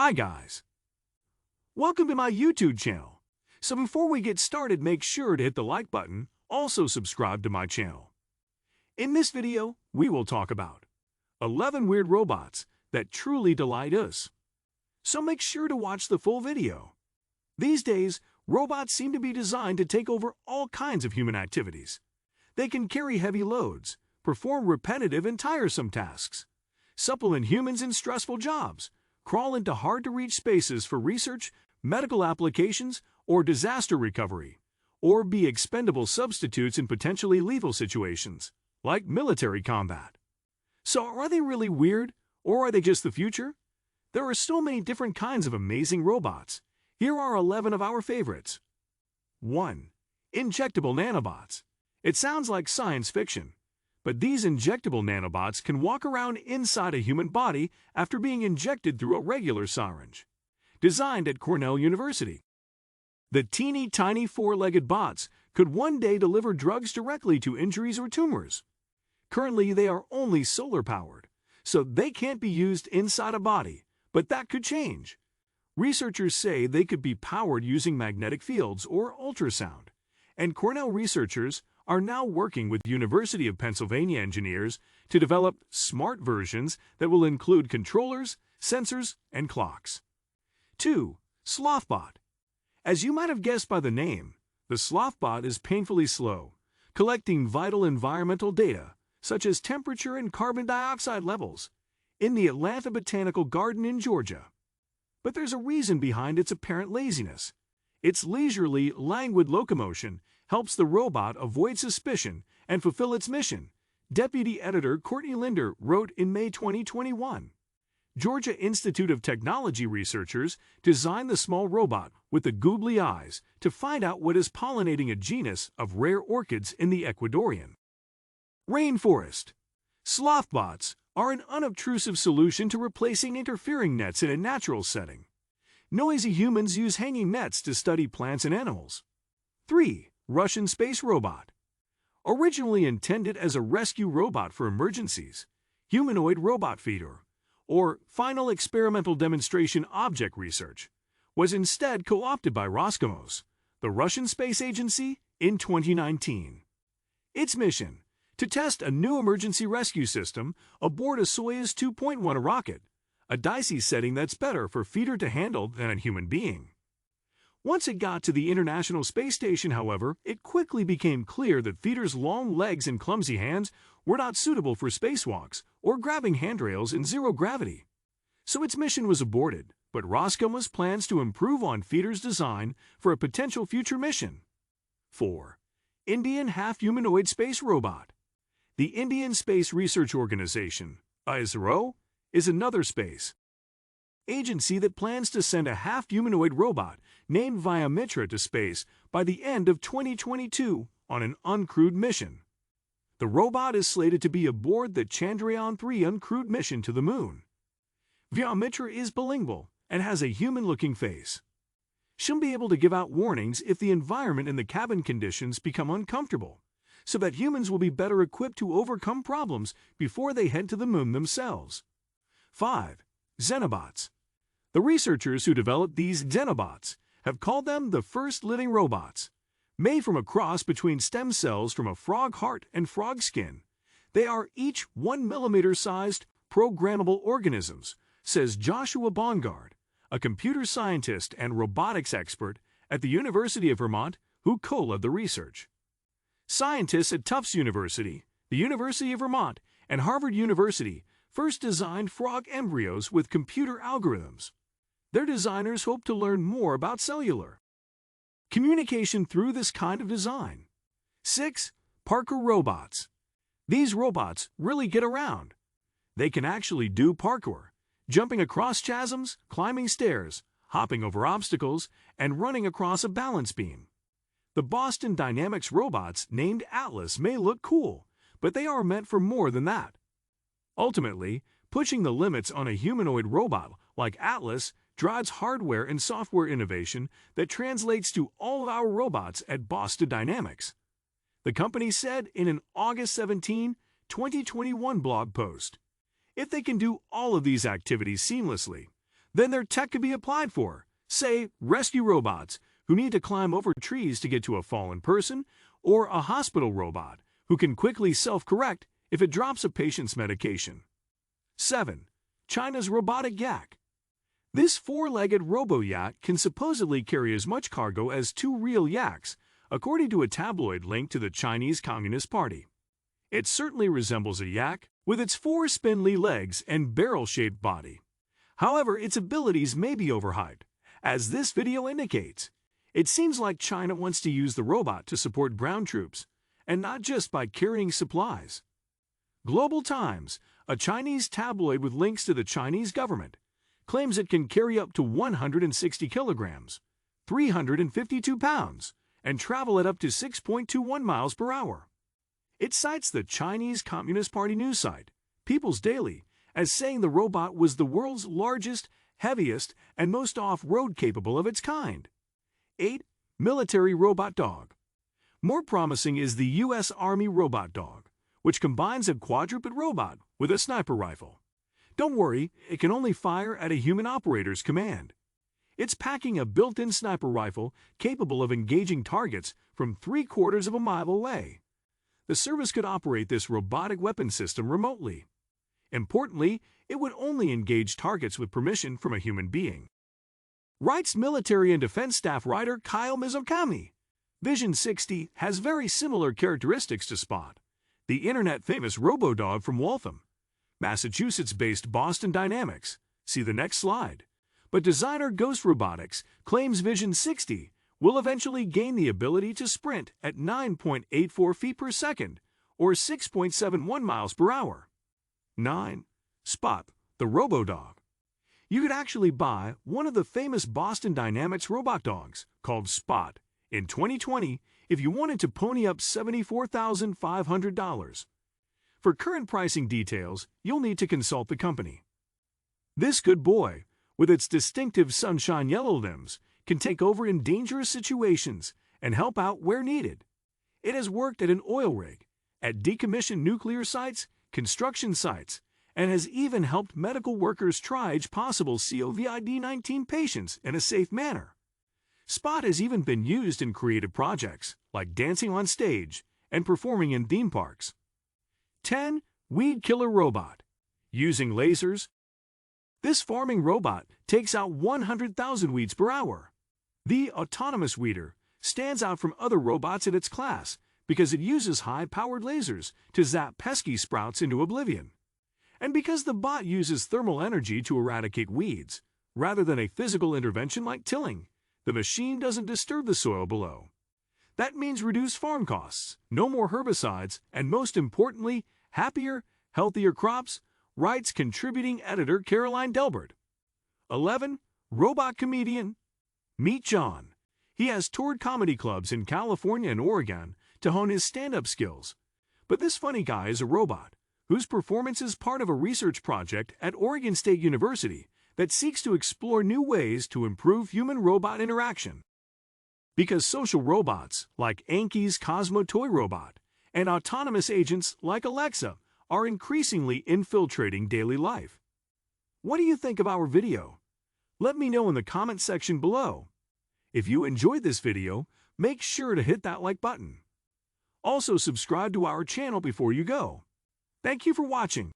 Hi guys, welcome to my YouTube channel. So before we get started, make sure to hit the like button, also subscribe to my channel. In this video, we will talk about 11 weird robots that truly delight us. So make sure to watch the full video. These days, robots seem to be designed to take over all kinds of human activities. They can carry heavy loads, perform repetitive and tiresome tasks, supplement humans in stressful jobs, crawl into hard-to-reach spaces for research, medical applications, or disaster recovery, or be expendable substitutes in potentially lethal situations, like military combat. So are they really weird, or are they just the future? There are so many different kinds of amazing robots. Here are 11 of our favorites. 1. Injectable Nanobots. It sounds like science fiction, but these injectable nanobots can walk around inside a human body after being injected through a regular syringe. Designed at Cornell University. The teeny tiny four-legged bots could one day deliver drugs directly to injuries or tumors. Currently, they are only solar-powered, so they can't be used inside a body, but that could change. Researchers say they could be powered using magnetic fields or ultrasound, and Cornell researchers are now working with University of Pennsylvania engineers to develop smart versions that will include controllers, sensors, and clocks. 2. SlothBot. As you might have guessed by the name, the SlothBot is painfully slow, collecting vital environmental data, such as temperature and carbon dioxide levels, in the Atlanta Botanical Garden in Georgia. But there's a reason behind its apparent laziness. Its leisurely, languid locomotion helps the robot avoid suspicion and fulfill its mission, Deputy Editor Courtney Linder wrote in May 2021. Georgia Institute of Technology researchers designed the small robot with the googly eyes to find out what is pollinating a genus of rare orchids in the Ecuadorian rainforest. SlothBots are an unobtrusive solution to replacing interfering nets in a natural setting. Noisy humans use hanging nets to study plants and animals. 3. Russian Space Robot. Originally intended as a rescue robot for emergencies, humanoid robot feeder, or final experimental demonstration object research, was instead co-opted by Roscosmos, the Russian space agency, in 2019. Its mission: to test a new emergency rescue system aboard a Soyuz 2.1 rocket, a dicey setting that's better for feeder to handle than a human being. Once it got to the International Space Station, however, it quickly became clear that feeder's long legs and clumsy hands were not suitable for spacewalks or grabbing handrails in zero gravity. So its mission was aborted, but Roscosmos plans to improve on feeder's design for a potential future mission. 4. Indian Half-Humanoid Space Robot. The Indian Space Research Organization, ISRO, is another space agency that plans to send a half-humanoid robot named Vyamitra to space by the end of 2022 on an uncrewed mission. The robot is slated to be aboard the Chandrayaan-3 uncrewed mission to the moon. Vyamitra is bilingual and has a human-looking face. She'll be able to give out warnings if the environment and the cabin conditions become uncomfortable, so that humans will be better equipped to overcome problems before they head to the moon themselves. 5. Xenobots. The researchers who developed these Xenobots have called them the first living robots. Made from a cross between stem cells from a frog heart and frog skin, they are each 1 millimeter-sized, programmable organisms, says Joshua Bongard, a computer scientist and robotics expert at the University of Vermont who co-led the research. Scientists at Tufts University, the University of Vermont, and Harvard University first designed frog embryos with computer algorithms. Their designers hope to learn more about cellular communication through this kind of design. 6. Parkour Robots. These robots really get around. They can actually do parkour, jumping across chasms, climbing stairs, hopping over obstacles, and running across a balance beam. The Boston Dynamics robots named Atlas may look cool, but they are meant for more than that. Ultimately, pushing the limits on a humanoid robot like Atlas drives hardware and software innovation that translates to all of our robots at Boston Dynamics. The company said in an August 17, 2021 blog post, if they can do all of these activities seamlessly, Then their tech could be applied for, say, rescue robots who need to climb over trees to get to a fallen person, or a hospital robot who can quickly self-correct if it drops a patient's medication. 7. China's Robotic Yak. This four-legged robo-yak can supposedly carry as much cargo as 2 real yaks, according to a tabloid linked to the Chinese Communist Party. It certainly resembles a yak, with its 4 spindly legs and barrel-shaped body. However, its abilities may be overhyped, as this video indicates. It seems like China wants to use the robot to support ground troops, and not just by carrying supplies. Global Times, a Chinese tabloid with links to the Chinese government, claims it can carry up to 160 kilograms, 352 pounds, and travel at up to 6.21 miles per hour. It cites the Chinese Communist Party news site, People's Daily, as saying the robot was the world's largest, heaviest, and most off-road capable of its kind. 8. Military Robot Dog. More promising is the U.S. Army Robot Dog, which combines a quadruped robot with a sniper rifle. Don't worry, it can only fire at a human operator's command. It's packing a built-in sniper rifle capable of engaging targets from 3/4 of a mile away. The service could operate this robotic weapon system remotely. Importantly, it would only engage targets with permission from a human being. Writes military and defense staff writer Kyle Mizokami. Vision 60 has very similar characteristics to Spot, the internet-famous Robo Dog from Waltham, Massachusetts-based Boston Dynamics. See the next slide. But designer Ghost Robotics claims Vision 60 will eventually gain the ability to sprint at 9.84 feet per second, or 6.71 miles per hour. 9. Spot, the Robo Dog. You could actually buy one of the famous Boston Dynamics robot dogs, called Spot, in 2020 if you wanted to pony up $74,500. For current pricing details, you'll need to consult the company. This good boy, with its distinctive sunshine yellow limbs, can take over in dangerous situations and help out where needed. It has worked at an oil rig, at decommissioned nuclear sites, construction sites, and has even helped medical workers triage possible COVID-19 patients in a safe manner. Spot has even been used in creative projects like dancing on stage and performing in theme parks. 10. Weed Killer Robot. Using lasers. This farming robot takes out 100,000 weeds per hour. The autonomous weeder stands out from other robots in its class because it uses high-powered lasers to zap pesky sprouts into oblivion. And because the bot uses thermal energy to eradicate weeds, rather than a physical intervention like tilling, the machine doesn't disturb the soil below. That means reduced farm costs, no more herbicides, and most importantly, happier, healthier crops, writes contributing editor Caroline Delbert. 11. Robot Comedian. Meet John. He has toured comedy clubs in California and Oregon to hone his stand-up skills. But this funny guy is a robot, whose performance is part of a research project at Oregon State University that seeks to explore new ways to improve human-robot interaction. Because social robots, like Anki's Cosmo Toy Robot, and autonomous agents like Alexa are increasingly infiltrating daily life. What do you think of our video? Let me know in the comment section below. If you enjoyed this video, make sure to hit that like button. Also subscribe to our channel before you go. Thank you for watching.